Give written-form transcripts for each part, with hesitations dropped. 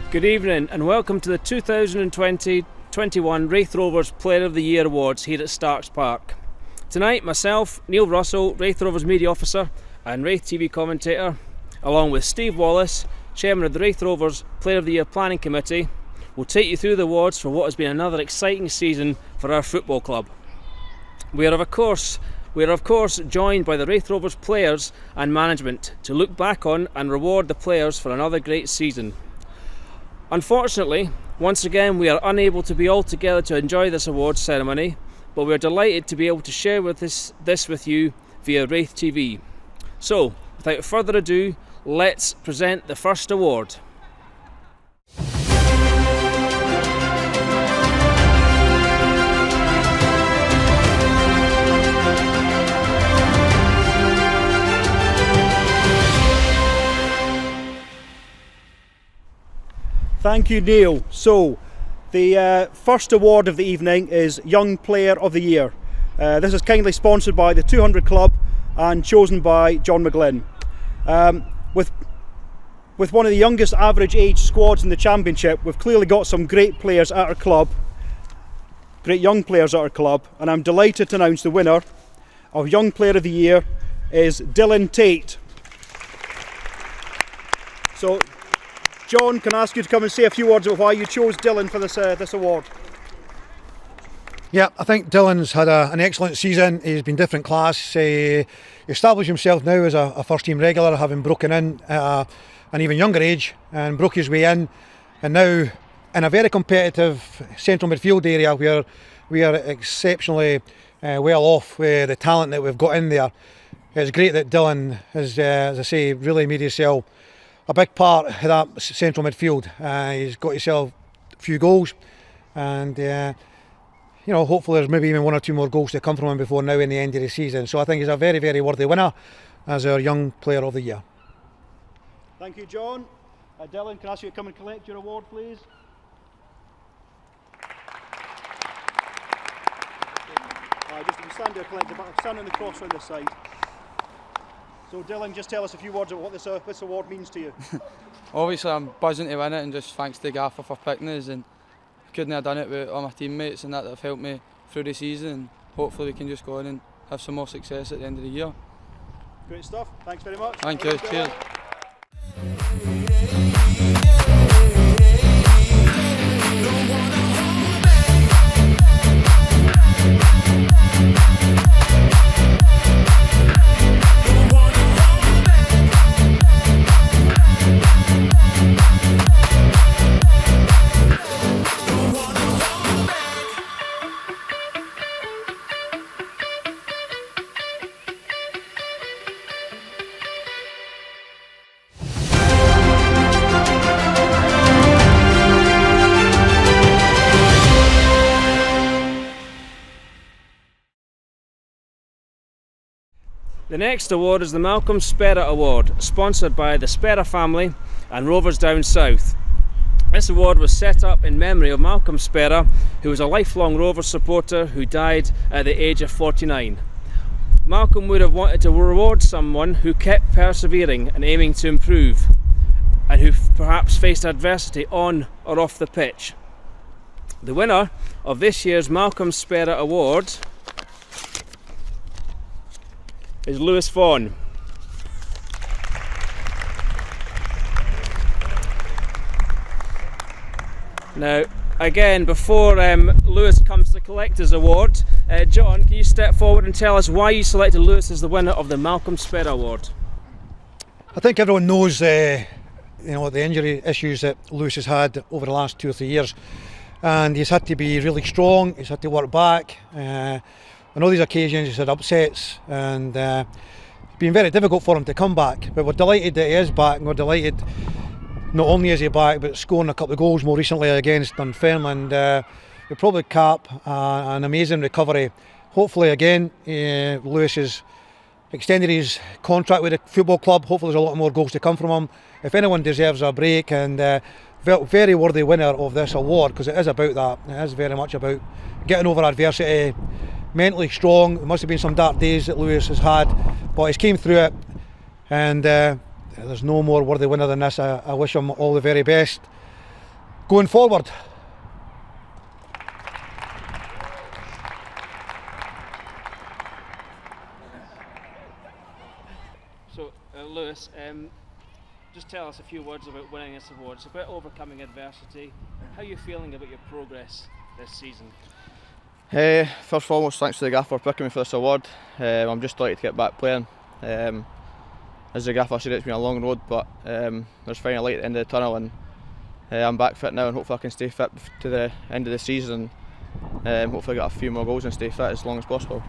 Good evening and welcome to the 2020-21 Raith Rovers Player of the Year Awards here at Starks Park. Tonight, myself, Neil Russell, Raith Rovers Media Officer and RaithTV commentator, along with Steve Wallace, Chairman of the Raith Rovers Player of the Year Planning Committee, will take you through the awards for what has been another exciting season for our football club. We are of course joined by the Raith Rovers players and management to look back on and reward the players for another great season. Unfortunately, once again we are unable to be all together to enjoy this awards ceremony, but we are delighted to be able to share this with you via RaithTV. So, without further ado, let's present the first award. Thank you, Neil. So, the first award of the evening is Young Player of the Year. This is kindly sponsored by the 200 Club and chosen by John McGlynn. With one of the youngest average age squads in the Championship, we've clearly got some great players at our club, great young players at our club, and I'm delighted to announce the winner of Young Player of the Year is Dylan Tate. So, John, can I ask you to come and say a few words about why you chose Dylan for this award? Yeah, I think Dylan's had an excellent season. He's been different class. He established himself now as a first team regular, having broken in at an even younger age and broke his way in. And now in a very competitive central midfield area where we are exceptionally well off with the talent that we've got in there. It's great that Dylan has, as I say, really made himself a big part of that central midfield. He's got himself a few goals, and hopefully there's maybe even one or two more goals to come from him before now in the end of the season. So I think he's a very, very worthy winner as our Young Player of the Year. Thank you, John. Dylan, can I ask you to come and collect your award, please? Just stand there, collect it, stand on the cross on this side. So Dylan, just tell us a few words about what this award means to you. Obviously I'm buzzing to win it, and just thanks to Gaffer for picking us, and I couldn't have done it with all my teammates and that have helped me through the season, and hopefully we can just go on and have some more success at the end of the year. Great stuff, thanks very much. Thank you, cheers. The next award is the Malcolm Szpera Award, sponsored by the Szpera Family and Rovers Down South. This award was set up in memory of Malcolm Szpera, who was a lifelong Rovers supporter who died at the age of 49. Malcolm would have wanted to reward someone who kept persevering and aiming to improve, and who perhaps faced adversity on or off the pitch. The winner of this year's Malcolm Szpera Award is Lewis Vaughan. Now, again, before Lewis comes to collect his award, John, can you step forward and tell us why you selected Lewis as the winner of the Malcolm Szpera Award? I think everyone knows the injury issues that Lewis has had over the last 2 or 3 years, and he's had to be really strong. He's had to work back. On all these occasions he's had upsets, and it's been very difficult for him to come back, but we're delighted that he is back, and we're delighted not only is he back but scoring a couple of goals more recently against Dunfermline. We'll probably cap an amazing recovery. Hopefully again Lewis has extended his contract with the football club. Hopefully there's a lot more goals to come from him. If anyone deserves a break, and very worthy winner of this award, because it is about that. It is very much about getting over adversity, mentally strong. There must have been some dark days that Lewis has had, but he's came through it, and there's no more worthy winner than this. I wish him all the very best. Going forward, So, Lewis, just tell us a few words about winning this award. It's about overcoming adversity. How are you feeling about your progress this season? First and foremost, thanks to the gaffer for picking me for this award. I'm just delighted to get back playing. As the gaffer said, it's been a long road, but there's finally a light at the end of the tunnel, and I'm back fit now, and hopefully I can stay fit to the end of the season, and hopefully get a few more goals and stay fit as long as possible.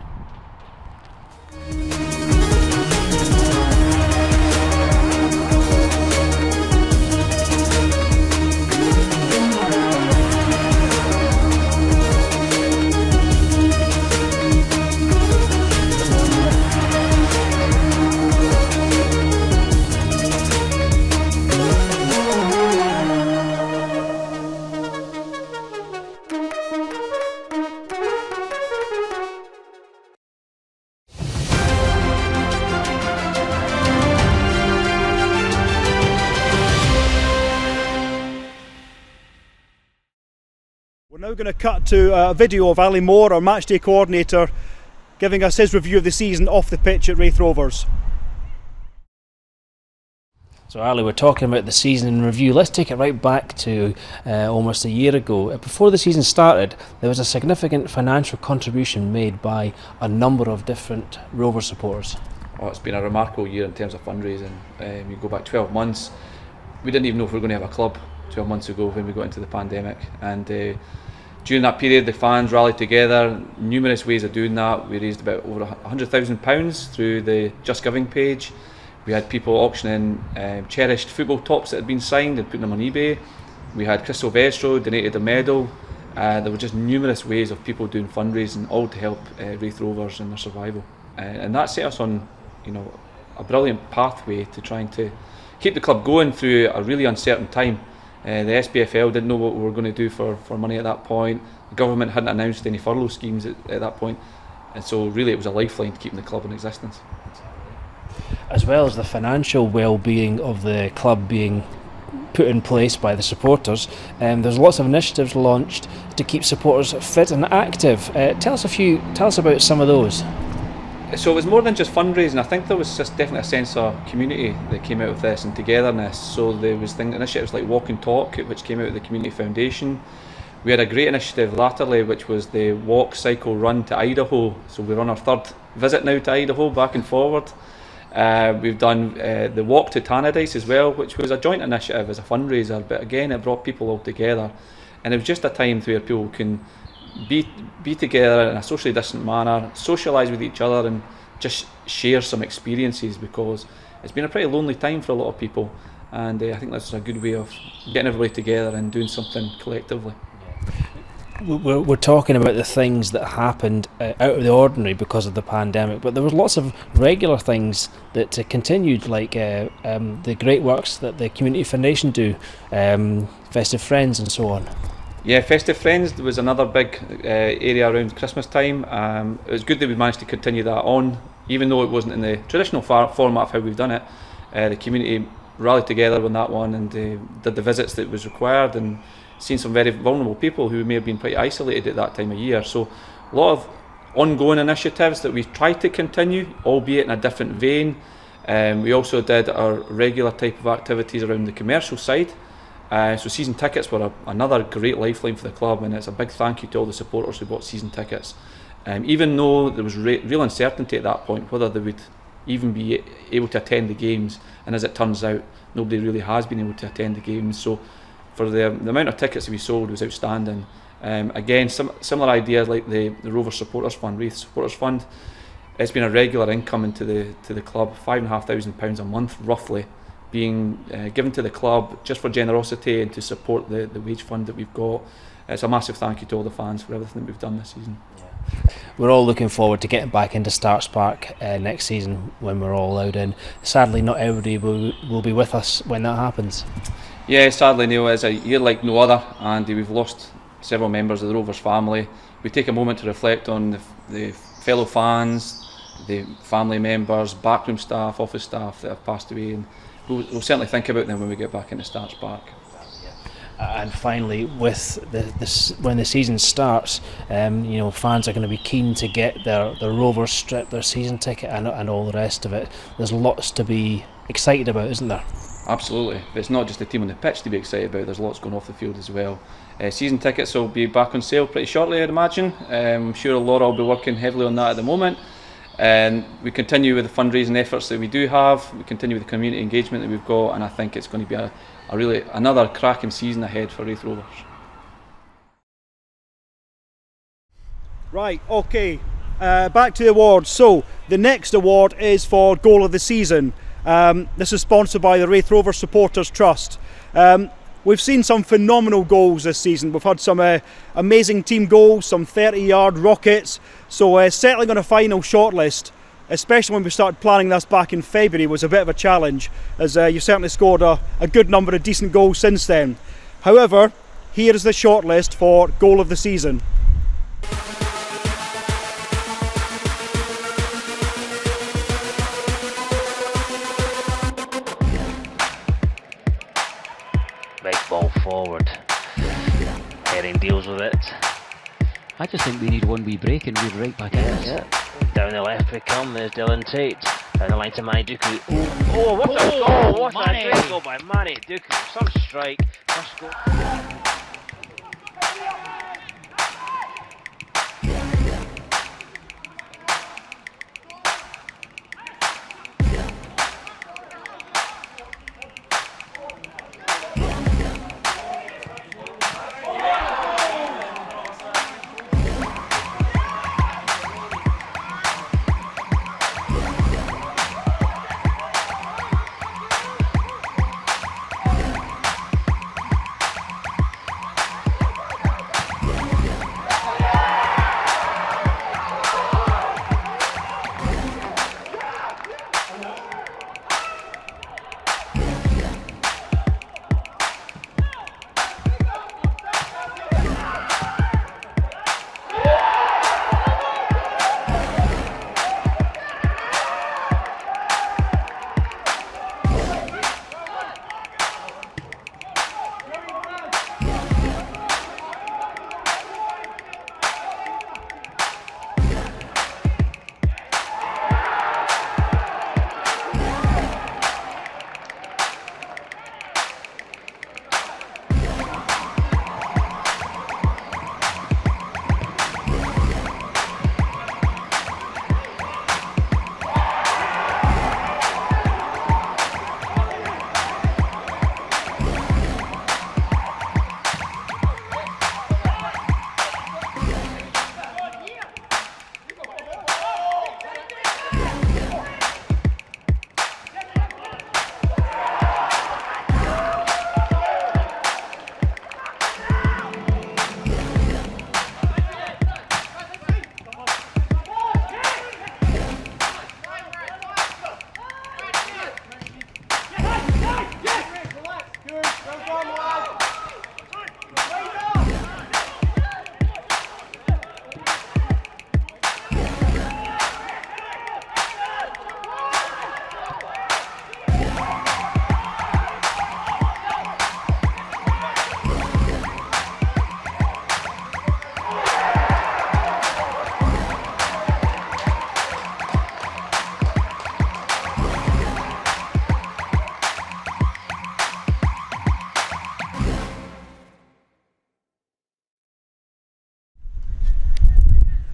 We're now going to cut to a video of Ali Moore, our matchday coordinator, giving us his review of the season off the pitch at Raith Rovers. So Ali, we're talking about the season in review. Let's take it right back to almost a year ago. Before the season started, there was a significant financial contribution made by a number of different Rovers supporters. Oh, it's been a remarkable year in terms of fundraising. You go back 12 months, we didn't even know if we were going to have a club 12 months ago when we got into the pandemic, and during that period the fans rallied together, numerous ways of doing that. We raised about over £100,000 through the Just Giving page. We had people auctioning cherished football tops that had been signed and putting them on eBay. We had Crystal Vestro donated a medal. There were just numerous ways of people doing fundraising, all to help Raith Rovers in their survival, and that set us on, a brilliant pathway to trying to keep the club going through a really uncertain time. The SPFL didn't know what we were going to do for money at that point. The government hadn't announced any furlough schemes at that point, and so really it was a lifeline to keeping the club in existence. As well as the financial well-being of the club being put in place by the supporters, there's lots of initiatives launched to keep supporters fit and active. Tell us about some of those. So it was more than just fundraising. I think there was just definitely a sense of community that came out of this and togetherness. So there was initiatives like Walk and Talk, which came out of the Community Foundation. We had a great initiative latterly, which was the Walk, Cycle, Run to Idaho. So we're on our third visit now to Idaho, back and forward. We've done the Walk to Tannadice as well, which was a joint initiative as a fundraiser, but again it brought people all together, and it was just a time where people can be together in a socially distant manner, socialise with each other, and just share some experiences, because it's been a pretty lonely time for a lot of people, and I think that's a good way of getting everybody together and doing something collectively. We're talking about the things that happened out of the ordinary because of the pandemic, but there was lots of regular things that continued, like the great works that the Community Foundation do, Festive Friends and so on. Yeah, Festive Friends was another big area around Christmas time. It was good that we managed to continue that on, even though it wasn't in the traditional format of how we've done it. The community rallied together on that one and did the visits that was required, and seen some very vulnerable people who may have been pretty isolated at that time of year. So a lot of ongoing initiatives that we've tried to continue, albeit in a different vein. We also did our regular type of activities around the commercial side. So season tickets were another great lifeline for the club, and it's a big thank you to all the supporters who bought season tickets. Even though there was real uncertainty at that point whether they would even be able to attend the games, and as it turns out nobody really has been able to attend the games, so for the amount of tickets that we sold was outstanding. Again, similar ideas like the Rovers Supporters Fund, Raith Supporters Fund. It's been a regular income into the club, £5,500 a month roughly, being given to the club just for generosity and to support the wage fund that we've got. It's a massive thank you to all the fans for everything that we've done this season. We're all looking forward to getting back into Starks Park next season when we're all allowed in. Sadly, not everybody will be with us when that happens. Yeah, sadly, Neil, it's a year like no other, and we've lost several members of the Rovers family. We take a moment to reflect on the fellow fans, the family members, backroom staff, office staff that have passed away, and we'll certainly think about them when we get back into Starks Park. and finally, with when the season starts, fans are going to be keen to get their Rovers strip, their season ticket, and all the rest of it. There's lots to be excited about, isn't there? Absolutely. It's not just the team on the pitch to be excited about. There's lots going off the field as well. Season tickets will be back on sale pretty shortly, I'd imagine. I'm sure Laura will be working heavily on that at the moment. And we continue with the fundraising efforts that we do have. We continue with the community engagement that we've got, and I think it's going to be another cracking season ahead for Raith Rovers. Right, okay, back to the awards. So the next award is for Goal of the Season. This is sponsored by the Raith Rovers Supporters Trust. We've seen some phenomenal goals this season. We've had some amazing team goals, some 30-yard rockets. So settling on a final shortlist, especially when we started planning this back in February, was a bit of a challenge, as you certainly scored a good number of decent goals since then. However, here is the shortlist for Goal of the Season. Right ball forward. Herring deals with it. I just think we need one wee break and we're right back in it. Yeah. Down the left we come, there's Dylan Tate. Down the line to Manny Duku. Oh, what a goal! What a great goal by Manny Duku. Some strike. First goal.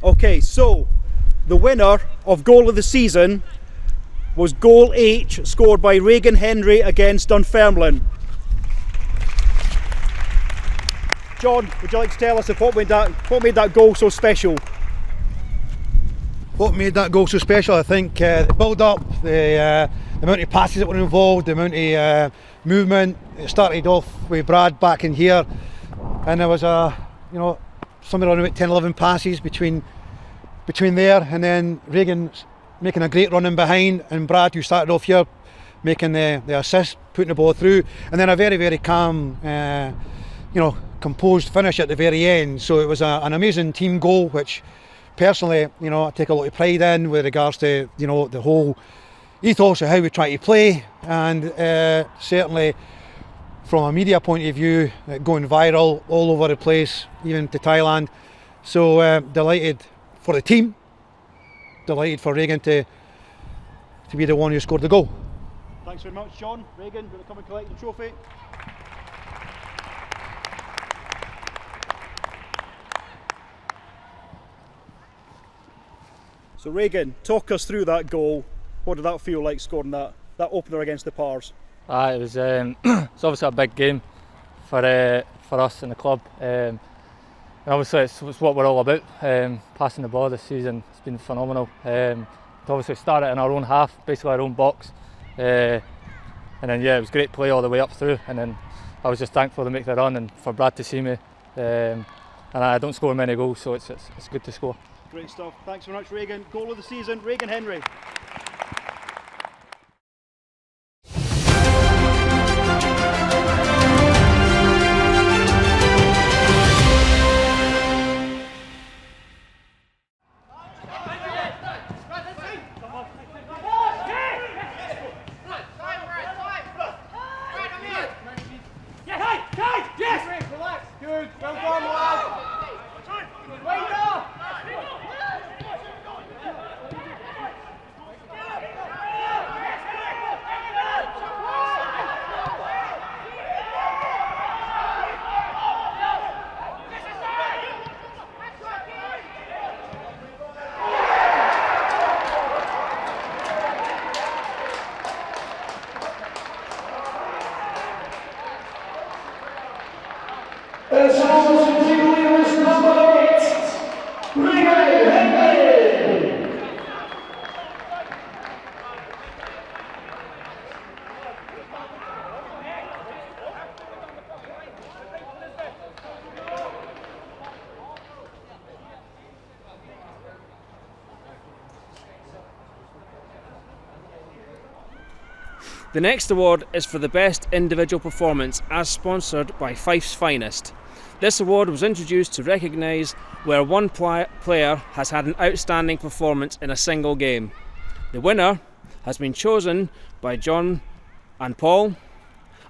Okay, so the winner of Goal of the Season was Goal H, scored by Regan Henry against Dunfermline. John, would you like to tell us what made that goal so special? What made that goal so special? I think the build-up, the amount of passes that were involved, the amount of movement. It started off with Brad back in here, and there was somewhere around about 10-11 passes between there, and then Regan making a great run in behind, and Brad, who started off here, making the assist, putting the ball through, and then a very, very calm, composed finish at the very end. So it was an amazing team goal, which personally, I take a lot of pride in with regards to, the whole ethos of how we try to play, and certainly from a media point of view, going viral all over the place, even to Thailand. So delighted for the team, delighted for Regan to be the one who scored the goal. Thanks very much, John. Regan, going to come and collect the trophy. So Regan, talk us through that goal. What did that feel like, scoring that opener against the Pars? It was it's obviously a big game for us in the club. And obviously it's what we're all about. Passing the ball this season, it's been phenomenal. To obviously start it in our own half, basically our own box. And then yeah, it was great play all the way up through. And then I was just thankful to make the run and for Brad to see me. And I don't score many goals, so it's good to score. Great stuff. Thanks very much, Regan. Goal of the season, Regan Henry. The next award is for the best individual performance, as sponsored by Fife's Finest. This award was introduced to recognise where one player has had an outstanding performance in a single game. The winner has been chosen by John and Paul,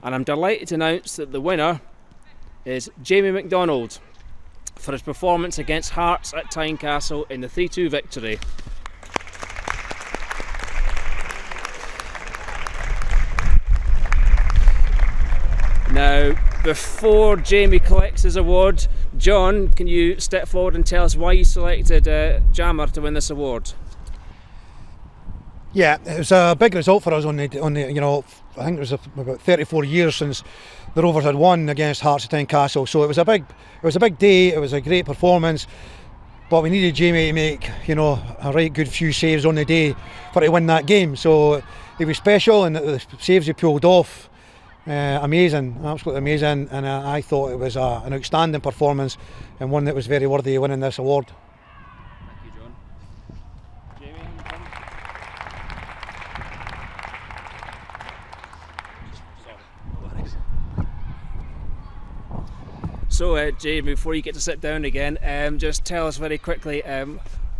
and I'm delighted to announce that the winner is Jamie McDonald for his performance against Hearts at Tynecastle in the 3-2 victory. Now, before Jamie collects his award, John, can you step forward and tell us why you selected Jammer to win this award? Yeah, it was a big result for us on the you know, I think it was about 34 years since the Rovers had won against Hearts at Tynecastle. So it was a big day. It was a great performance, but we needed Jamie to make, you know, a right good few saves on the day for to win that game. So it was special, and the saves he pulled off. Amazing, absolutely amazing, and I thought it was an outstanding performance and one that was very worthy of winning this award. Thank you, John. Jamie, So, Jamie, before you get to sit down again, just tell us very quickly, how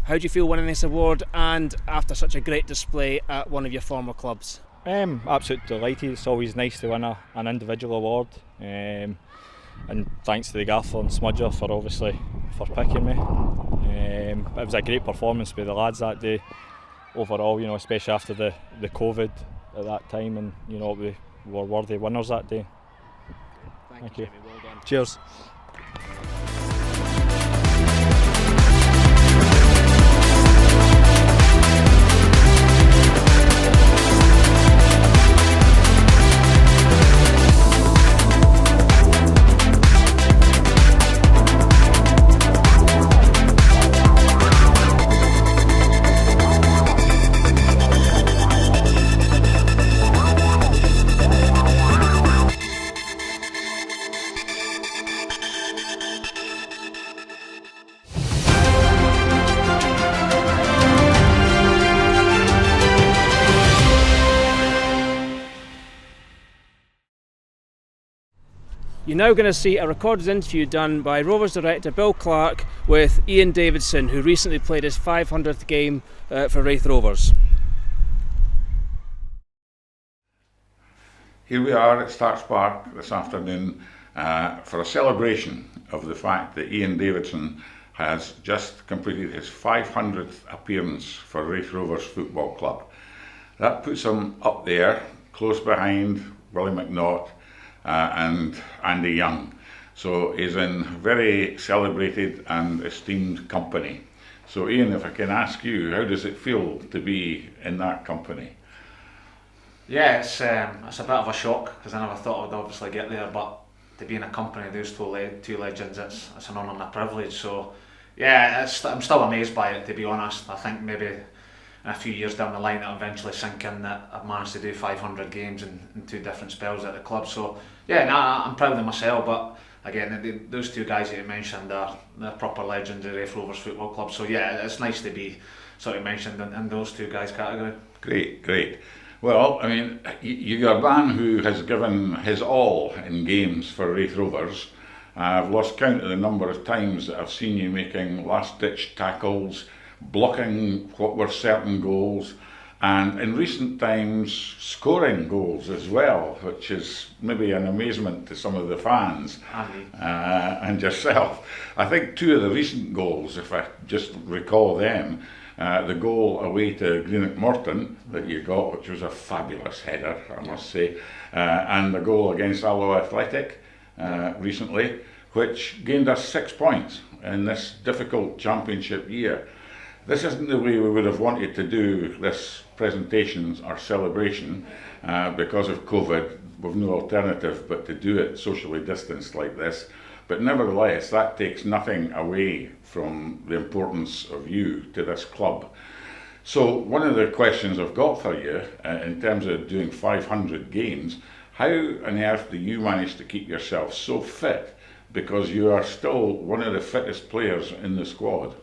do you feel winning this award and after such a great display at one of your former clubs? Absolutely delighted. It's always nice to win an individual award, and thanks to the gaffer and Smudger for picking me. It was a great performance with the lads that day overall, you know, especially after the COVID at that time, and you know, we were worthy winners that day. Thank you. Jamie, well done. Cheers. You're now going to see a recorded interview done by Rovers director Bill Clark with Iain Davidson, who recently played his 500th game for Raith Rovers. Here we are at Starks Park this afternoon for a celebration of the fact that Iain Davidson has just completed his 500th appearance for Raith Rovers Football Club. That puts him up there, close behind Willie McNaught and Andy Young. So he's in very celebrated and esteemed company. So Iain, if I can ask you, how does it feel to be in that company? Yeah, it's a bit of a shock because I never thought I would obviously get there, but to be in a company of those two legends, it's an honour and a privilege. So yeah, I'm still amazed by it, to be honest. I think maybe in a few years down the line it'll eventually sink in that I've managed to do 500 games in 2 different spells at the club. So yeah, I'm proud of myself, but again, those 2 guys that you mentioned they're proper legends of Raith Rovers Football Club. So yeah, it's nice to be sort of mentioned in those 2 guys' category. Great. Well, I mean, you're a man who has given his all in games for Raith Rovers. I've lost count of the number of times that I've seen you making last-ditch tackles, blocking what were certain goals, and in recent times scoring goals as well, which is maybe an amazement to some of the fans and yourself. I think 2 of the recent goals, if I just recall them, the goal away to Greenock Morton that you got, which was a fabulous header, I must say, and the goal against Alloa Athletic recently, which gained us 6 points in this difficult championship year. This isn't the way we would have wanted to do this presentation or celebration because of COVID. We've no alternative but to do it socially distanced like this. But nevertheless, that takes nothing away from the importance of you to this club. So one of the questions I've got for you, in terms of doing 500 games, how on earth do you manage to keep yourself so fit? Because you are still one of the fittest players in the squad.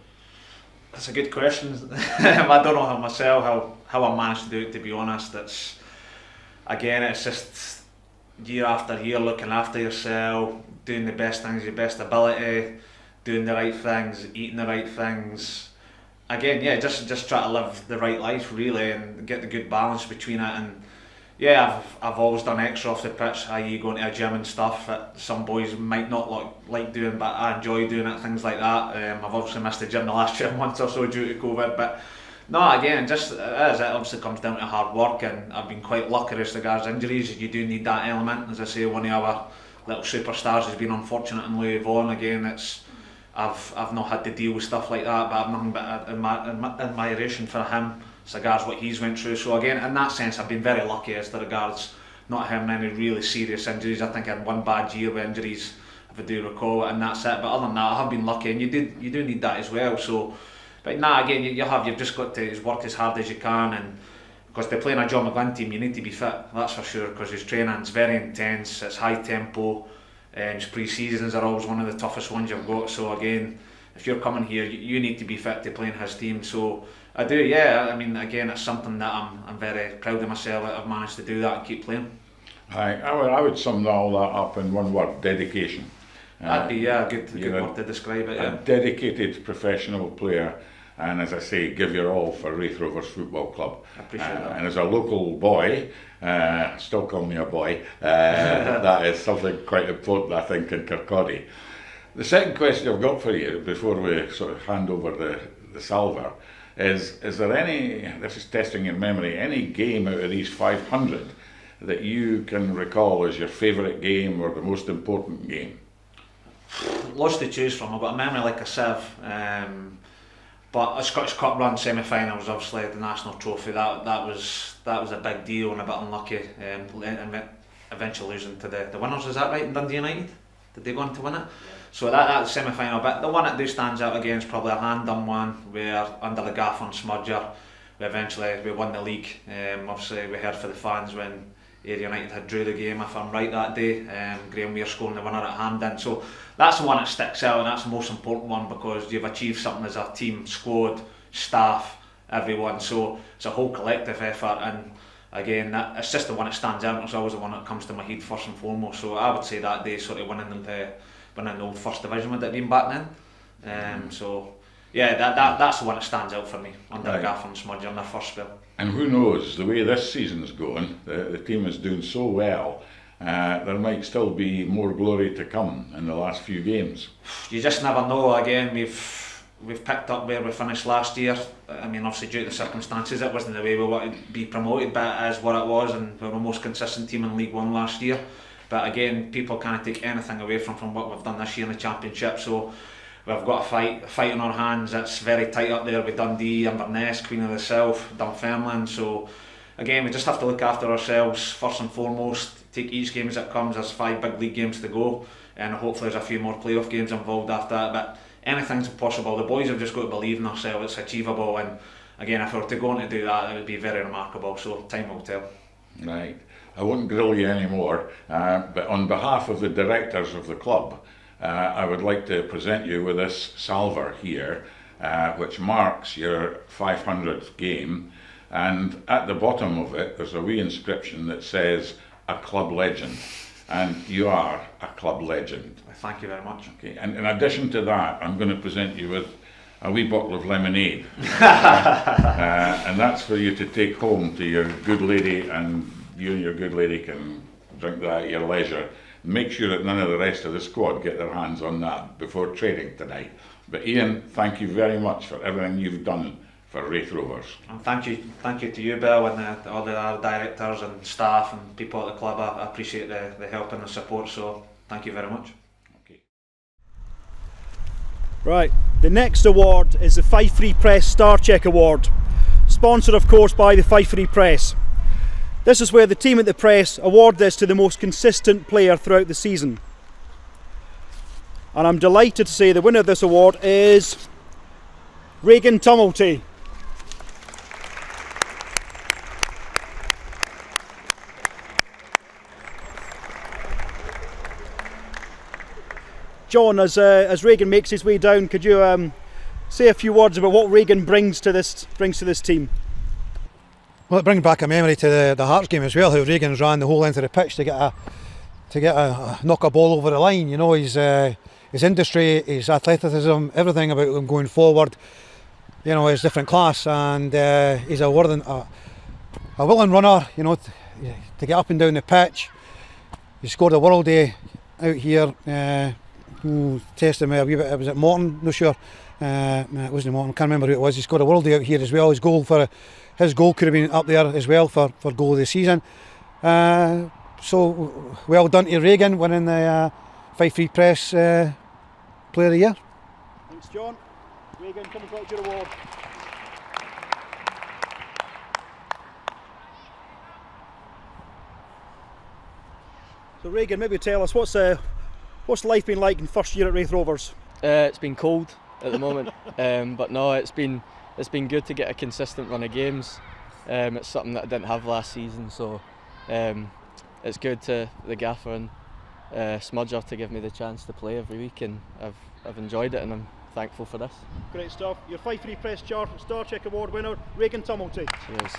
That's a good question. I don't know myself how I managed to do it, to be honest. It's just year after year looking after yourself, doing the best things, your best ability, doing the right things, eating the right things. Again, yeah, just try to live the right life really and get the good balance between it. And yeah, I've always done extra off the pitch, i.e. going to a gym and stuff that some boys might not like doing, but I enjoy doing it, things like that. I've obviously missed the gym the last 12 months or so due to COVID, but no, again, it obviously comes down to hard work, and I've been quite lucky as regards injuries. You do need that element. As I say, one of our little superstars has been unfortunate in Louis Vaughan. Again, I've not had to deal with stuff like that, but I've nothing but admiration for him as regards what he's went through. So again, in that sense, I've been very lucky as to regards not having any really serious injuries. I think I had 1 bad year with injuries, if I do recall it, and that's it. But other than that, I have been lucky, and you do need that as well. So. But again, you've just got to work as hard as you can, and because they're playing a John McGlynn team, you need to be fit, that's for sure, because his training's very intense, it's high tempo, his pre-seasons are always one of the toughest ones you've got. So again, if you're coming here, you need to be fit to play in his team. So I do, yeah. I mean, again, it's something that I'm very proud of myself that I've managed to do that and keep playing. I would sum all that up in one word: dedication. That'd be a good word to describe it. Yeah. A dedicated professional player, and as I say, give your all for Raith Rovers Football Club. I appreciate that. And as a local boy, still call me a boy, that is something quite important, I think, in Kirkcaldy. The second question I've got for you, before we sort of hand over the salver, is there any, this is testing your memory, any game out of these 500 that you can recall as your favourite game or the most important game? Lots to choose from. I've got a memory like a sieve, but a Scottish Cup run semi-final was obviously the national trophy. That was a big deal, and a bit unlucky, and eventually losing to the winners. Is that right? In Dundee United, did they go on to win it? So that semi-final. But the one that stands out again is probably a hand-done one where under the gaff on Smudger, we won the league. Obviously we heard for the fans when Ayr United had drew the game, if I'm right, that day. Graham Weir scoring the winner at hand-in. So that's the one that sticks out, and that's the most important one because you've achieved something as a team, squad, staff, everyone. So it's a whole collective effort, and again, it's just the one that stands out. It's always the one that comes to my head first and foremost. So I would say that day, sort of winning the old First Division would it have been back then. So yeah, that's the one that stands out for me under Gaffer and Smudger in their first spell. And who knows, the way this season's going, the team is doing so well, there might still be more glory to come in the last few games. You just never know. Again, we've picked up where we finished last year. I mean, obviously due to the circumstances, it wasn't the way we wanted to be promoted, but it is what it was, and we were the most consistent team in League One last year. But again, people can't take anything away from what we've done this year in the Championship. So we've got a fight in our hands. It's very tight up there with Dundee, Inverness, Queen of the South, Dunfermline. So again, we just have to look after ourselves first and foremost. Take each game as it comes. There's 5 big league games to go, and hopefully there's a few more playoff games involved after that. But anything's possible. The boys have just got to believe in ourselves. It's achievable, and again, if we were to go on to do that, it would be very remarkable. So time will tell. Right. I won't grill you anymore, but on behalf of the directors of the club, I would like to present you with this salver here, which marks your 500th game, and at the bottom of it there's a wee inscription that says a club legend, and you are a club legend. Thank you very much. Okay. And in addition to that, I'm going to present you with a wee bottle of lemonade, and that's for you to take home to your good lady, and you and your good lady can drink that at your leisure. Make sure that none of the rest of the squad get their hands on that before training tonight. But Iain, thank you very much for everything you've done for Raith Rovers. And thank you to you, Bill, and all the other directors and staff and people at the club. I appreciate the help and the support, so thank you very much. Okay. Right, the next award is the Fife Free Press Star Check Award, sponsored of course by the Fife Free Press. This is where the team at the Press award this to the most consistent player throughout the season. And I'm delighted to say the winner of this award is Regan Tumulty. John, as Regan makes his way down, could you say a few words about what Regan brings to this team? Well, it brings back a memory to the Hearts game as well, how Regan's ran the whole length of the pitch to get a knock a ball over the line. You know, his industry, his athleticism, everything about him going forward, you know, is different class, and he's a willing runner, you know, to get up and down the pitch. He scored a worldie out here. Tested me a wee bit. Was it Morton? No sure. It wasn't Morton. Can't remember who it was. He scored a worldie out here as well. His goal could have been up there as well for goal of the season. So well done to Regan winning the Fife Free Press Player of the Year. Thanks, John. Regan, come and collect your award. So Regan, maybe tell us what's life been like in first year at Raith Rovers? It's been cold at the moment, but no, it's been good to get a consistent run of games. It's something that I didn't have last season, so it's good to the gaffer and Smudger to give me the chance to play every week, and I've enjoyed it, and I'm thankful for this. Great stuff. Your Fife Free Press Star Check Award winner, Regan Tumulty. Cheers.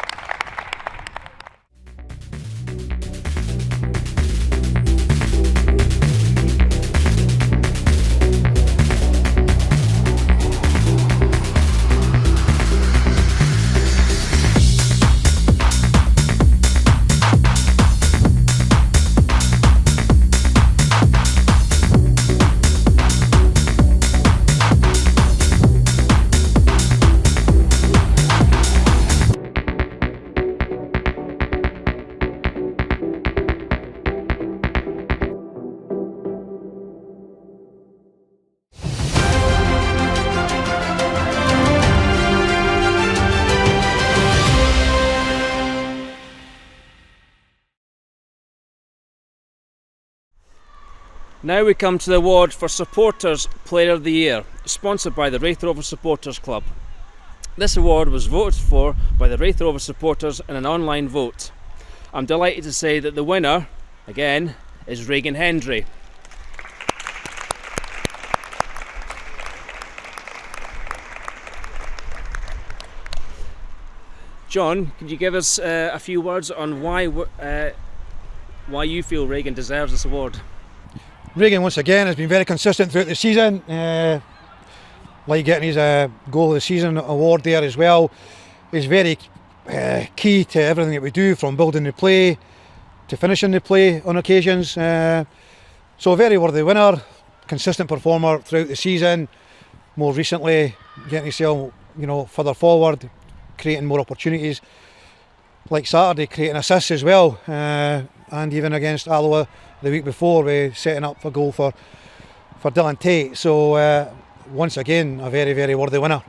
Now we come to the award for Supporters Player of the Year, sponsored by the Raith Rovers Supporters Club. This award was voted for by the Raith Rovers supporters in an online vote. I'm delighted to say that the winner, again, is Regan Hendry. John, could you give us a few words on why you feel Regan deserves this award? Regan once again has been very consistent throughout the season. like getting his goal of the season award there as well. He's very key to everything that we do, from building the play to finishing the play on occasions. So a very worthy winner, consistent performer throughout the season. More recently, getting himself, further forward, creating more opportunities. Like Saturday, creating assists as well, and even against Alloa the week before, we setting up a goal for Dylan Tate. So once again, a very, very worthy winner.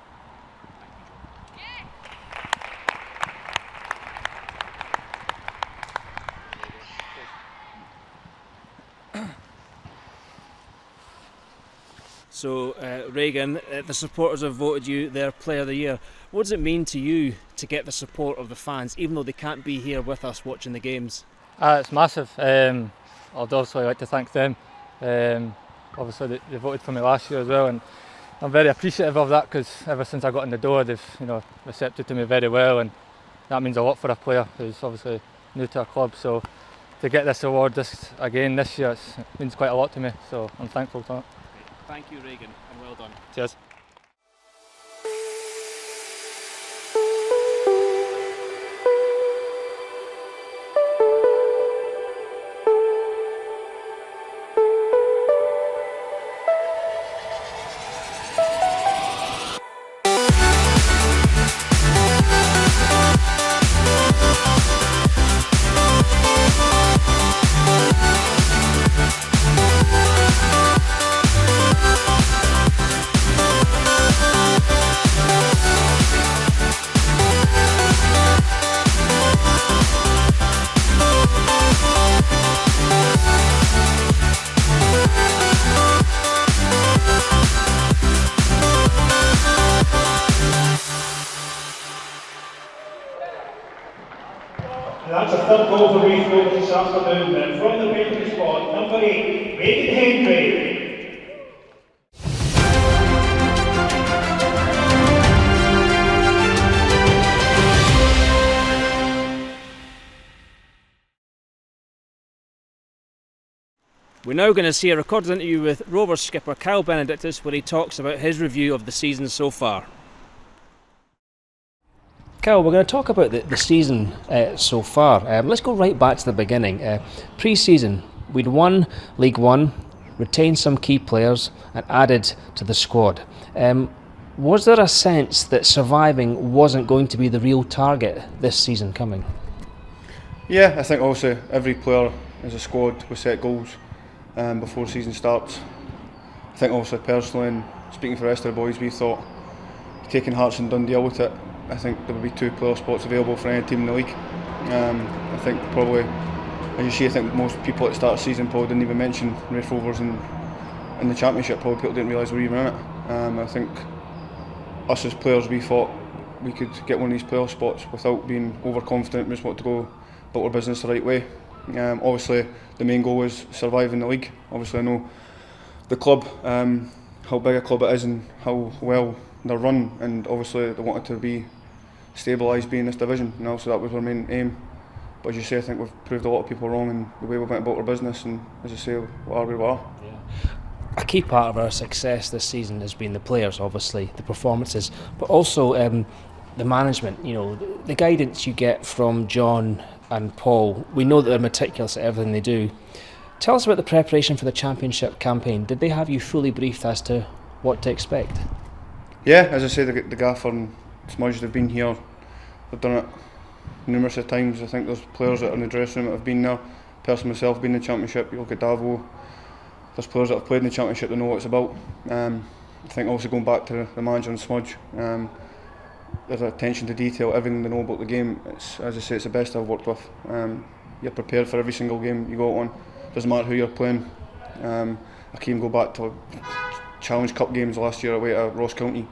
So, Reagan, the supporters have voted you their Player of the Year. What does it mean to you to get the support of the fans, even though they can't be here with us watching the games? It's massive. I'd obviously like to thank them. Obviously, they voted for me last year as well, and I'm very appreciative of that, because ever since I got in the door, they've receptive to me very well, and that means a lot for a player who's obviously new to our club. So to get this award this year, it means quite a lot to me. So I'm thankful for it. Thank you, Reagan, and well done. Cheers. That's a third goal for Raith Rovers this afternoon, and from the penalty spot, number 8, Reagan Hendry. We're now going to see a recorded interview with Rovers skipper Kyle Benedictus, where he talks about his review of the season so far. Kyle, we're going to talk about the season so far. Let's go right back to the beginning. Pre-season, we'd won League One, retained some key players and added to the squad. Was there a sense that surviving wasn't going to be the real target this season coming? Yeah, I think also every player as a squad we set goals before the season starts. I think also personally, and speaking for the rest of the boys, we thought taking Hearts and Dundee out with it, I think there would be 2 player spots available for any team in the league. I think probably, as you see, I think most people at the start of the season probably didn't even mention Raith Rovers in the Championship. Probably people didn't realise we were even in it. I think us as players, we thought we could get one of these player spots without being overconfident. We just wanted to go about our business the right way. Obviously the main goal was surviving the league. Obviously I know the club, how big a club it is and how well they're run, and obviously they wanted to be stabilised being in this division, and also that was our main aim. But as you say, I think we've proved a lot of people wrong in the way we went about our business, and as I say, we are where we are. Yeah. A key part of our success this season has been the players, obviously, the performances, but also the management. The guidance you get from John and Paul. We know that they're meticulous at everything they do. Tell us about the preparation for the Championship campaign. Did they have you fully briefed as to what to expect? Yeah, as I say, the gaffer and Smudge, they've been here, they've done it numerous of times. I think there's players that are in the dressing room that have been there. Personally myself, been in the Championship, you look at Davo, there's players that have played in the Championship that know what it's about. I think also going back to the manager and Smudge, there's attention to detail, everything they know about the game. It's, as I say, it's the best I've worked with. You're prepared for every single game you go on, doesn't matter who you're playing. I can even go back to Challenge Cup games last year away at Ross County.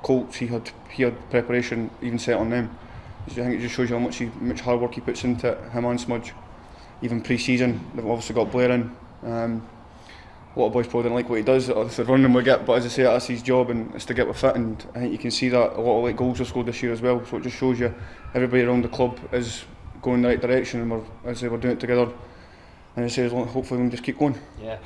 Colts, he had preparation even set on them. I think it just shows you how much hard work he puts into it, him and Smudge. Even pre-season, they've obviously got Blair in. A lot of boys probably didn't like what he does, the running we get, but as I say, that's his job and it's to get with fit, and I think you can see that a lot of goals were scored this year as well, so it just shows you everybody around the club is going in the right direction, and we're doing it together. and as I say, hopefully we can just keep going. Yeah.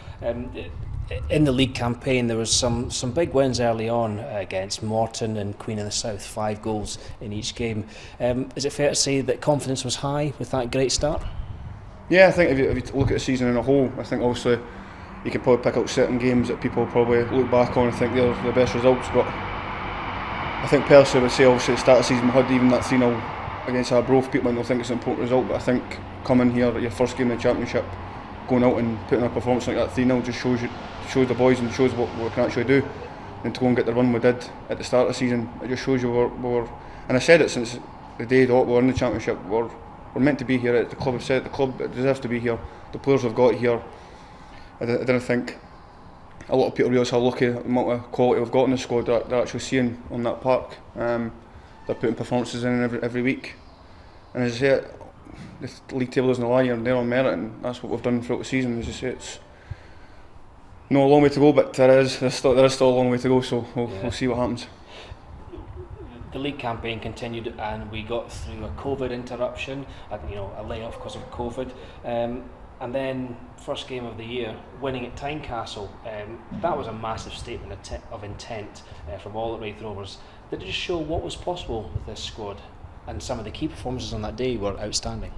In the league campaign, there was some big wins early on against Morton and Queen of the South, 5 goals in each game. Is it fair to say that confidence was high with that great start? Yeah, I think if you look at the season in a whole, I think obviously you can probably pick out certain games that people probably look back on and think they're the best results, but I think personally I would say obviously at the start of the season we had even that 3-0 against Arbroath. People might not think it's an important result, but I think coming here at your first game in the Championship, going out and putting a performance like that 3-0 just shows the boys and shows what we can actually do. And to go and get the run we did at the start of the season, it just shows you we were, and I said it since the day that we were in the Championship, we're meant to be here. The club have said the club deserves to be here. The players have got here. I didn't think a lot of people realise how lucky the amount of quality we've got in the squad that they're actually seeing on that park. They're putting performances in every week, and as I say, the league table isn't a lie, they're on merit, and that's what we've done throughout the season. As I say, it's not a long way to go, but there is still a long way to go, so we'll see what happens. The league campaign continued, and we got through a COVID interruption, a layoff because of COVID, and then first game of the year, winning at Tynecastle. That was a massive statement of intent from all at Raith Rovers. Did it just show what was possible with this squad? And some of the key performances on that day were outstanding.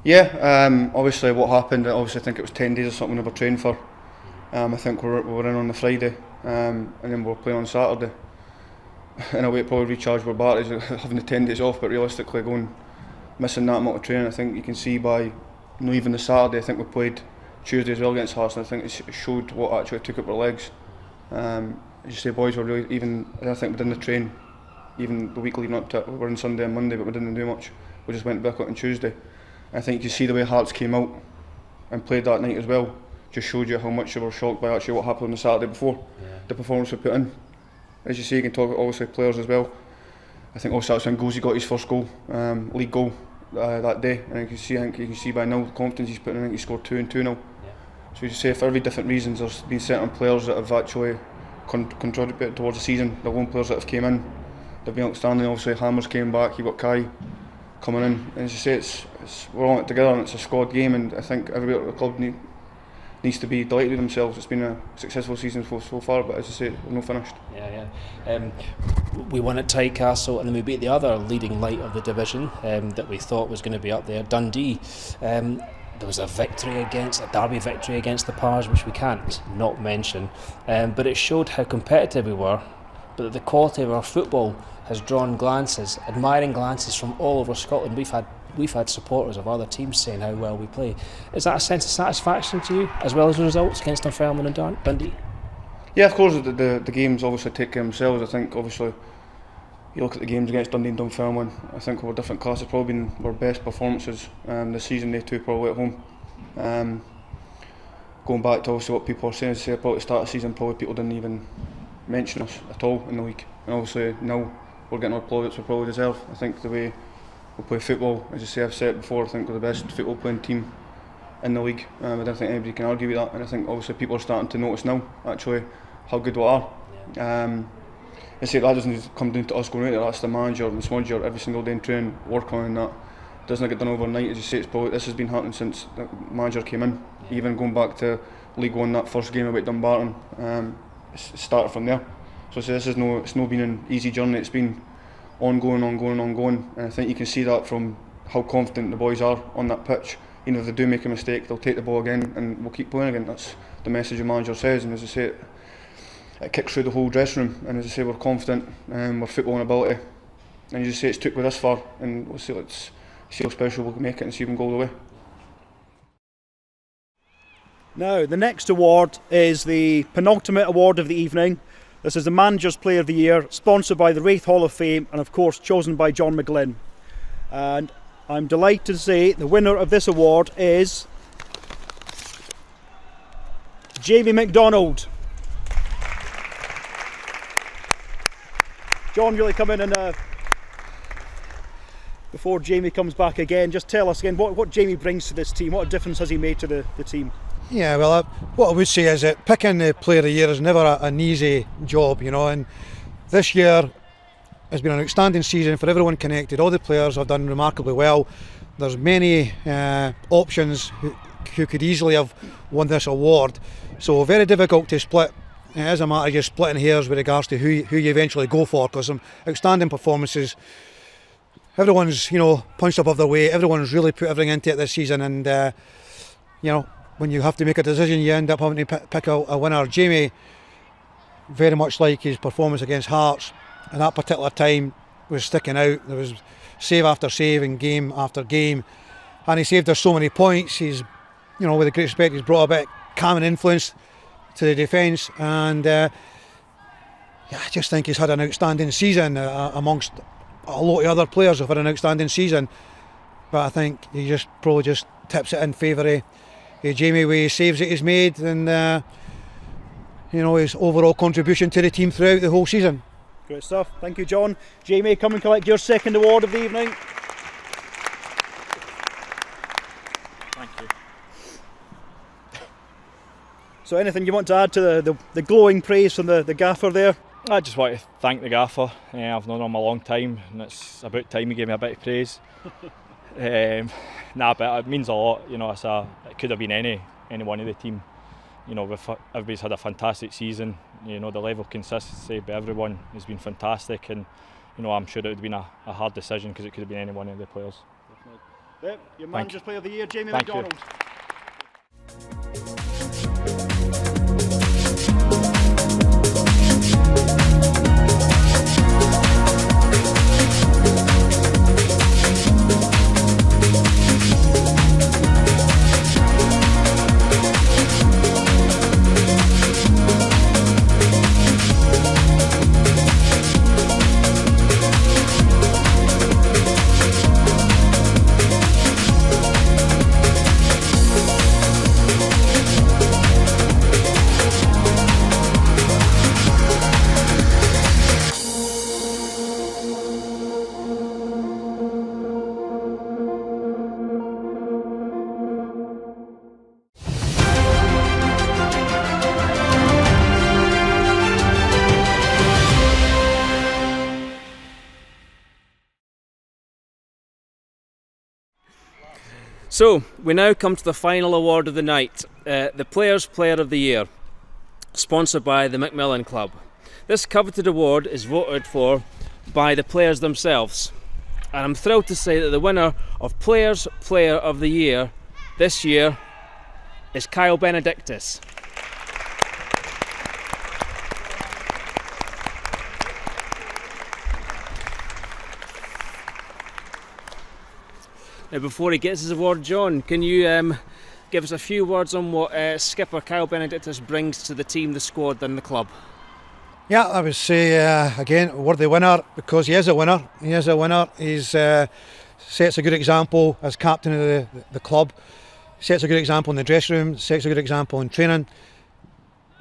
Yeah, obviously what happened, I think it was 10 days or something we were training for. I think we were in on the Friday, and then we were playing on Saturday. In a way it probably recharged our batteries having the 10 days off, but realistically missing that amount of training, I think you can see by even the Saturday, I think we played Tuesday as well against Hearts, and I think it showed what actually took up our legs. As you say, boys were really, even I think we didn't train even the week leading up to it. We were on Sunday and Monday, but we didn't do much. We just went back out on Tuesday. And I think you see the way Hearts came out and played that night as well, just showed you how much they were shocked by actually what happened on the Saturday before. The performance we put in. As you see, you can talk obviously players as well. I think also that's when Goosey got his first goal, league goal that day, and you can see by now the confidence he's putting in. I think he scored 2 and 2-0. So as you say, for every different reasons, there's been certain players that have actually contributed towards the season. The lone players that have came in, they've been outstanding. Obviously Hammers came back, you've got Kai coming in, and as you say, we're all in it together, and it's a squad game, and I think everybody at the club needs to be delighted with themselves. It's been a successful season so far, but as I say, we're not finished. We won at Tynecastle, and then we beat the other leading light of the division that we thought was going to be up there, Dundee. There was a derby victory against the Pars, which we can't not mention, but it showed how competitive we were, but that the quality of our football has drawn admiring glances from all over Scotland. We've had supporters of other teams saying how well we play. Is that a sense of satisfaction to you, as well as the results against Dunfermline and Dundee? Yeah, of course, the games obviously take care of themselves. I think obviously you look at the games against Dundee and Dunfermline, I think we're different class. It's probably been our best performances this season, they two probably at home. Going back to obviously what people are saying, probably at the start of the season, probably people didn't even mention us at all in the league. And obviously now we're getting our plaudits we probably deserve. I think the way we play football, as I say, I've said it before, I think we're the best football playing team in the league. I don't think anybody can argue with that, and I think obviously people are starting to notice now actually how good we are. I say that doesn't come down to us going out there, that's the manager and the smudger every single day in training, work on that. It doesn't get done overnight. As you say, this has been happening since the manager came in, even going back to League One, that first game about Dumbarton, it started from there. So it's no been an easy journey, it's been ongoing, and I think you can see that from how confident the boys are on that pitch. Even if they do make a mistake, they'll take the ball again and we'll keep playing again. That's the message the manager says, and as I say, it kicks through the whole dressing room, and as I say, we're confident, we're footballing ability, and as you say, it's took with us far, and let's see how special we can make it and see if we can go all the way. Now, the next award is the penultimate award of the evening. This is the Manager's Player of the Year, sponsored by the Raith Hall of Fame and of course chosen by John McGlynn. And I'm delighted to say the winner of this award is Jamie McDonald. John, really come in and before Jamie comes back again, just tell us again what Jamie brings to this team. What a difference has he made to the team? Yeah, well, what I would say is that picking the Player of the Year is never an easy job, and this year has been an outstanding season for everyone connected. All the players have done remarkably well. There's many options who could easily have won this award. So very difficult to split. It is a matter of just splitting hairs with regards to who you eventually go for, because some outstanding performances. Everyone's, you know, punched above their weight. Everyone's really put everything into it this season, and you know, when you have to make a decision, you end up having to pick a winner. Jamie, very much like his performance against Hearts, at that particular time was sticking out. There was save after save and game after game, and he saved us so many points. He's, you know, with a great respect, he's brought a bit of calming influence to the defence, and yeah, I just think he's had an outstanding season amongst a lot of other players who've had an outstanding season. But I think he just probably just tips it in favour of Jamie with his saves that he's made, and you know, his overall contribution to the team throughout the whole season. Great stuff. Thank you, John. Jamie, come and collect your second award of the evening. Thank you. So anything you want to add to the glowing praise from the gaffer there? I just want to thank the gaffer. I've known him a long time, and it's about time he gave me a bit of praise. But it means a lot. You know, it could have been any one of the team. You know, everybody's had a fantastic season. You know, the level of consistency by everyone has been fantastic, and you know, I'm sure it would have been a hard decision because it could have been any one of the players. Yep, your manager's player of the year, Jamie Thank McDonald. So, we now come to the final award of the night, the Players' Player of the Year, sponsored by the McMillan Club. This coveted award is voted for by the players themselves, and I'm thrilled to say that the winner of Players' Player of the Year this year is Kyle Benedictus. Now, before he gets his award, John, can you give us a few words on what skipper Kyle Benedictus brings to the team, the squad and the club? Yeah, I would say again, a worthy winner, because he is a winner. He is a winner. He's sets a good example as captain of the club, sets a good example in the dressing room, sets a good example in training,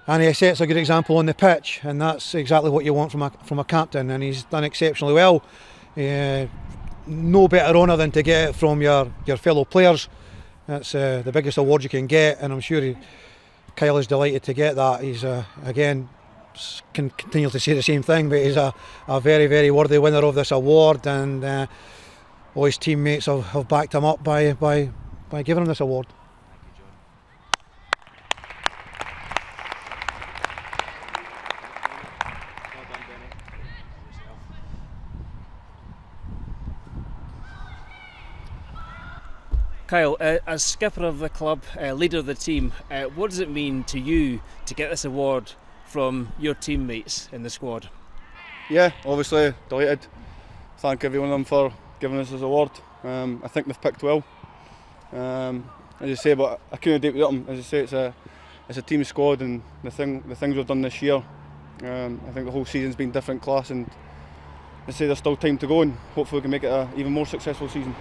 and he sets a good example on the pitch, and that's exactly what you want from a captain, and he's done exceptionally well. No better honour than to get it from your fellow players. That's the biggest award you can get, and I'm sure Kyle is delighted to get that. He's again, can continue to say the same thing, but he's a very, very worthy winner of this award, and all his teammates have backed him up by giving him this award. Kyle, as skipper of the club, leader of the team, what does it mean to you to get this award from your teammates in the squad? Yeah, obviously delighted. Thank every one of them for giving us this award. I think they've picked well. As you say, but I couldn't do it without them. As you say, it's a team squad, and the things we've done this year. I think the whole season's been different class, and I say there's still time to go, and hopefully we can make it an even more successful season.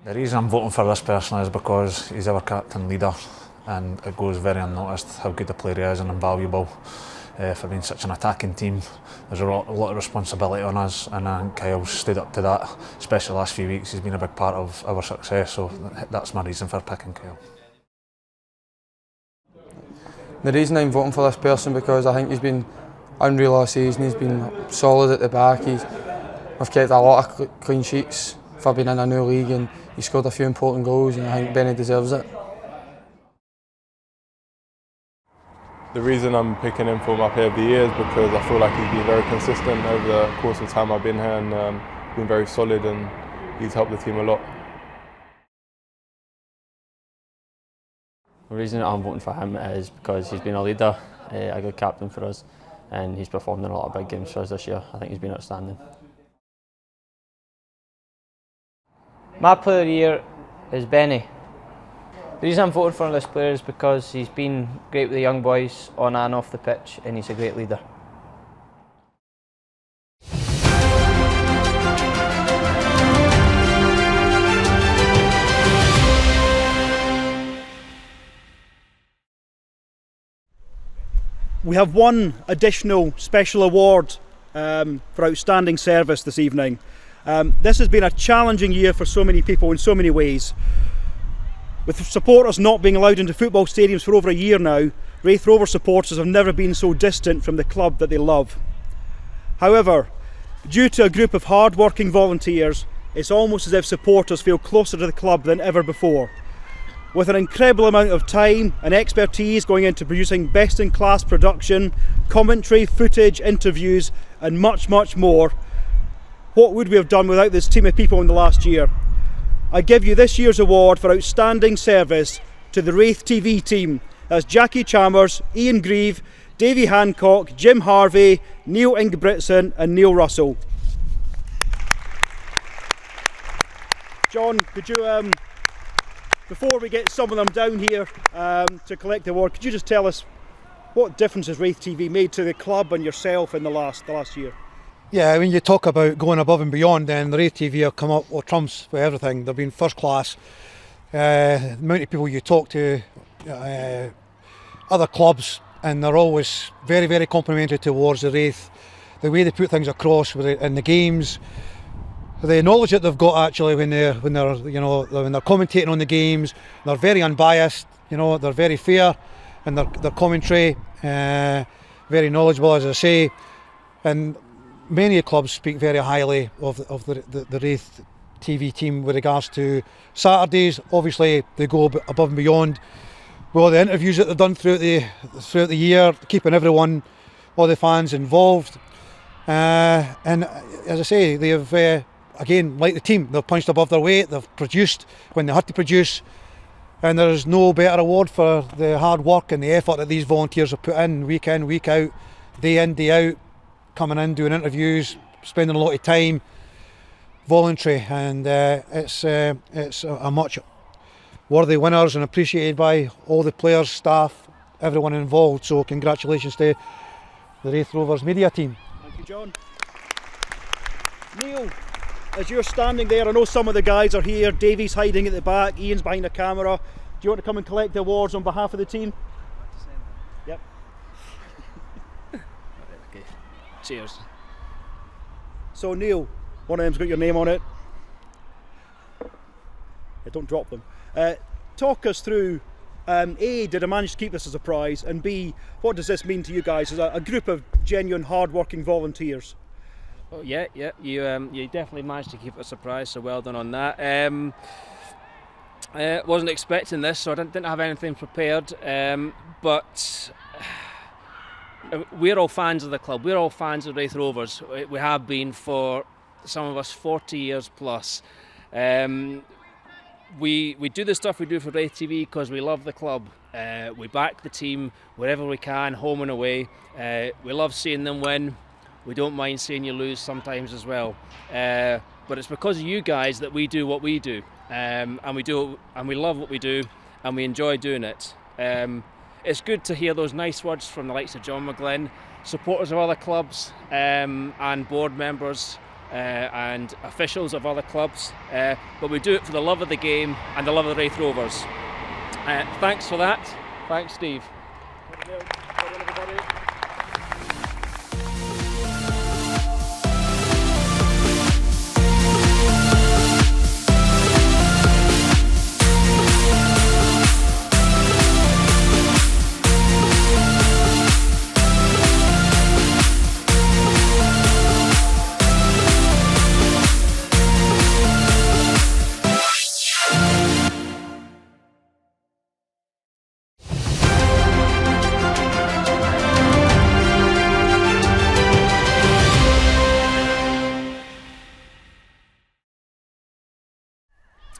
The reason I'm voting for this person is because he's our captain leader, and it goes very unnoticed how good a player he is and invaluable for being such an attacking team. There's a lot of responsibility on us, and I think Kyle's stood up to that, especially the last few weeks. He's been a big part of our success, so that's my reason for picking Kyle. The reason I'm voting for this person because I think he's been unreal all season. He's been solid at the back. We've kept a lot of clean sheets for being in a new league, and he scored a few important goals, and I think Benny deserves it. The reason I'm picking him for my player of the year is because I feel like he's been very consistent over the course of time I've been here, and been very solid, and he's helped the team a lot. The reason I'm voting for him is because he's been a leader, a good captain for us, and he's performed in a lot of big games for us this year. I think he's been outstanding. My player of the year is Benny. The reason I'm voting for this player is because he's been great with the young boys on and off the pitch, and he's a great leader. We have one additional special award for outstanding service this evening. This has been a challenging year for so many people in so many ways. With supporters not being allowed into football stadiums for over a year now, Raith Rovers supporters have never been so distant from the club that they love. However, due to a group of hard-working volunteers, it's almost as if supporters feel closer to the club than ever before. With an incredible amount of time and expertise going into producing best-in-class production, commentary, footage, interviews and much, much more, what would we have done without this team of people in the last year? I give you this year's award for outstanding service to the RaithTV team. That's Jackie Chalmers, Ian Grieve, Davy Hancock, Jim Harvey, Neil Ingebrigtsen and Neil Russell. John, could you, before we get some of them down here to collect the award, could you just tell us what difference has RaithTV made to the club and yourself in the last year? Yeah, when you talk about going above and beyond, then the RaithTV have come up with trumps for everything. They've been first class. The amount of people you talk to, other clubs, and they're always very, very complimentary towards the Raith. The way they put things across in the games, the knowledge that they've got actually when they're commentating on the games, they're very unbiased. They're very fair in their commentary, very knowledgeable, as I say, and many clubs speak very highly of the Raith TV team with regards to Saturdays. Obviously, they go above and beyond. Well, the interviews that they've done throughout the year, keeping everyone, all the fans involved, and as I say, they have again, like the team, they've punched above their weight. They've produced when they had to produce, and there is no better award for the hard work and the effort that these volunteers have put in, week out, day out. Coming in, doing interviews, spending a lot of time, voluntary, and it's a much worthy winners and appreciated by all the players, staff, everyone involved. So congratulations to the Raith Rovers media team. Thank you, John. Neil, as you're standing there, I know some of the guys are here. Davey's hiding at the back, Ian's behind the camera. Do you want to come and collect the awards on behalf of the team? Yep. Cheers. So Neil, one of them's got your name on it. Yeah, don't drop them. Talk us through, A, did I manage to keep this as a prize, and B, what does this mean to you guys as a group of genuine hard-working volunteers? Oh, yeah, you definitely managed to keep it a surprise, so well done on that. Wasn't expecting this, so I didn't have anything prepared, but we're all fans of the club. We're all fans of Raith Rovers. We have been for, some of us, 40 years plus. We do the stuff we do for Raith TV because we love the club. We back the team wherever we can, home and away. We love seeing them win. We don't mind seeing you lose sometimes as well. But it's because of you guys that we do what we do. And we love what we do, and we enjoy doing it. It's good to hear those nice words from the likes of John McGlynn, supporters of other clubs, and board members and officials of other clubs. But we do it for the love of the game and the love of the Raith Rovers. Thanks for that. Thanks, Steve.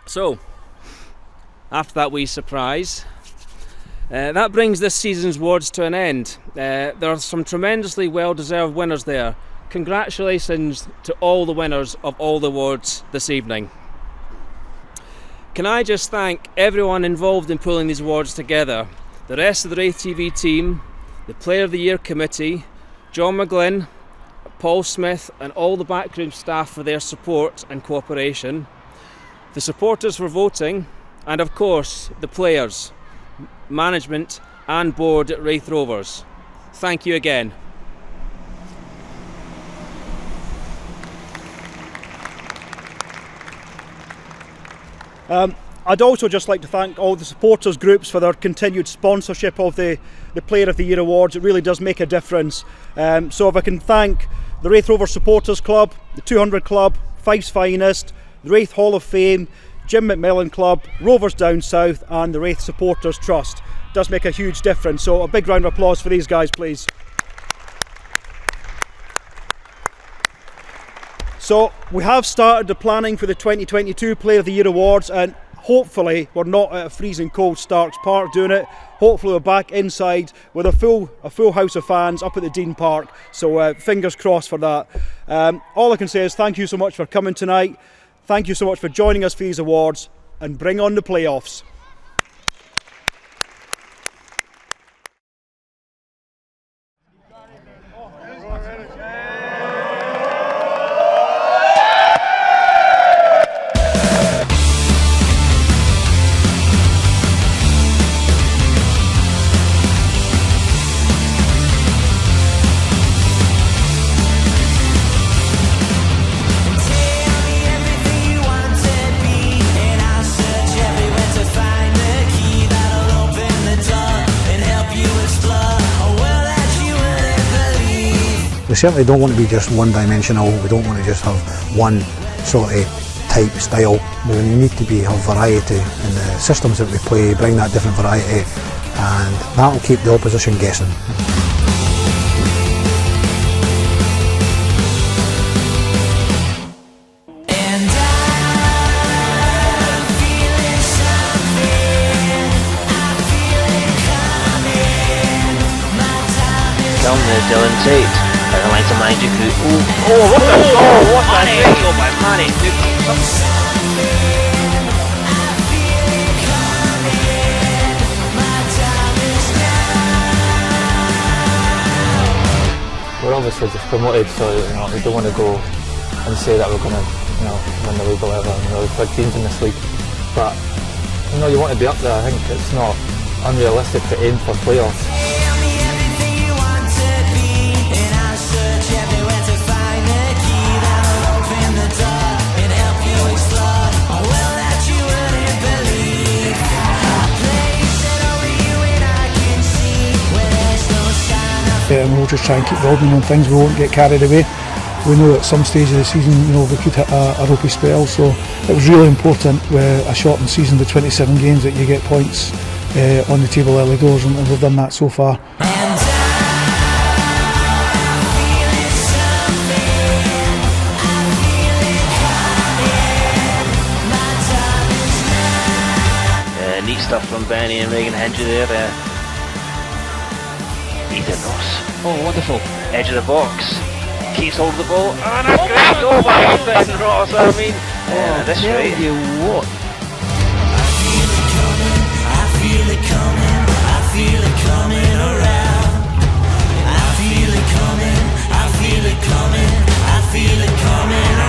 So, after that wee surprise, that brings this season's awards to an end. There are some tremendously well-deserved winners there. Congratulations to all the winners of all the awards this evening. Can I just thank everyone involved in pulling these awards together, the rest of the RaithTV team, the Player of the Year committee, John McGlynn, Paul Smith and all the backroom staff for their support and cooperation, the supporters for voting, and of course the players, management and board at Raith Rovers. Thank you again. I'd also just like to thank all the supporters groups for their continued sponsorship of the Player of the Year Awards. It really does make a difference. So if I can thank the Raith Rovers Supporters Club, the 200 Club, Fife's Finest, the Raith Hall of Fame, Jim McMillan Club, Rovers Down South and the Raith Supporters Trust. It does make a huge difference. So a big round of applause for these guys, please. So we have started the planning for the 2022 Player of the Year Awards, and hopefully we're not at a freezing cold Starks Park doing it. Hopefully we're back inside with a full house of fans up at the Dean Park. So fingers crossed for that. All I can say is thank you so much for coming tonight. Thank you so much for joining us for these awards, and bring on the playoffs. We certainly don't want to be just one-dimensional. We don't want to just have one sort of type style. We need to have variety in the systems that we play, bring that different variety, and that will keep the opposition guessing. Down there, Dylan Tate. By the line to Manny. What a great goal by Manny. We're obviously just promoted, so we don't want to go and say that we're going to win the league or whatever. There's big teams in this league, but you want to be up there. I think it's not unrealistic to aim for playoffs. And we'll just try and keep building on things. We won't get carried away. We know at some stage of the season, we could hit a ropey spell, so it was really important with a shortened season, the 27 games, that you get points on the table early doors, and we've done that so far. Neat stuff from Benny and Regan Hendry there. Ethan Ross. Oh, wonderful. Edge of the box. Keeps hold of the ball. And a great goal by Ethan Ross. I mean, this rate. You what? I feel it coming. I feel it coming. I feel it coming around. I feel it coming. I feel it coming. I feel it coming around.